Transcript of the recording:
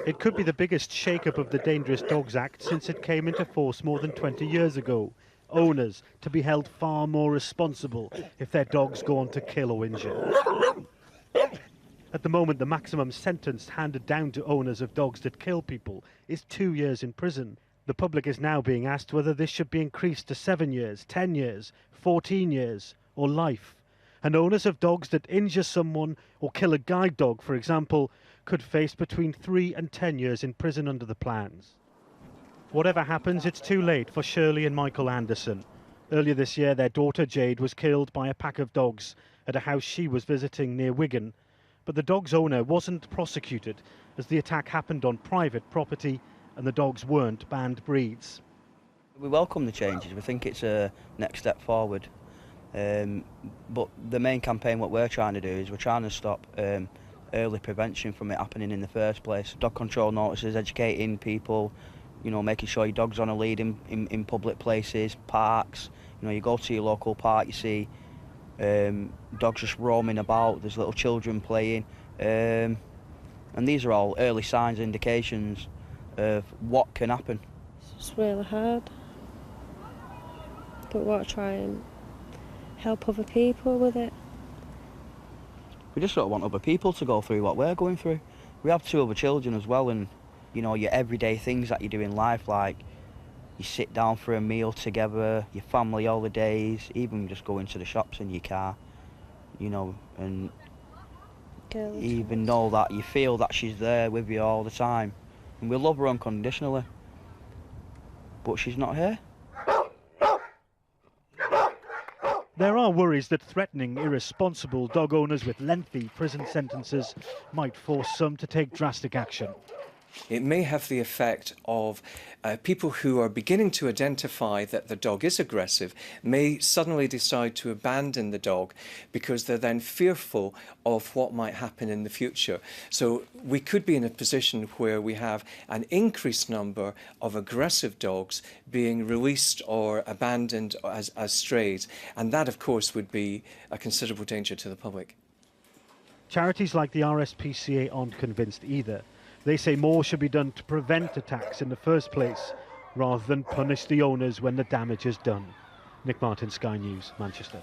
It could be the biggest shake-up of the Dangerous Dogs Act since it came into force more than 20 years ago. Owners to be held far more responsible if their dogs go on to kill or injure. At the moment, the maximum sentence handed down to owners of dogs that kill people is 2 years in prison. The public is now being asked whether this should be increased to 7 years, 10 years, 14 years, or life. And owners of dogs that injure someone or kill a guide dog, for example, could face between 3 and 10 years in prison under the plans. Whatever happens, it's too late for Shirley and Michael Anderson. Earlier this year, their daughter Jade was killed by a pack of dogs at a house she was visiting near Wigan. But the dog's owner wasn't prosecuted, as the attack happened on private property and the dogs weren't banned breeds. We welcome the changes. We think it's a next step forward. But the main campaign, what we're trying to do is we're trying to stop early prevention from it happening in the first place. Dog control notices, educating people, you know, making sure your dog's on a lead in public places, parks. You know, you go to your local park, you see dogs just roaming about, there's little children playing. And these are all early signs, indications of what can happen. It's just really hard. But we want to try and help other people with it. We just don't want other people to go through what we're going through. We have 2 other children as well, and you know, your everyday things that you do in life, like you sit down for a meal together, your family holidays, even just going to the shops in your car, you know, and even know that you feel that she's there with you all the time. And we love her unconditionally, but she's not here. There are worries that threatening irresponsible dog owners with lengthy prison sentences might force some to take drastic action. It may have the effect of people who are beginning to identify that the dog is aggressive may suddenly decide to abandon the dog because they're then fearful of what might happen in the future. So we could be in a position where we have an increased number of aggressive dogs being released or abandoned as strays, and that of course would be a considerable danger to the public. Charities like the RSPCA aren't convinced either. They say more should be done to prevent attacks in the first place, rather than punish the owners when the damage is done. Nick Martin, Sky News, Manchester.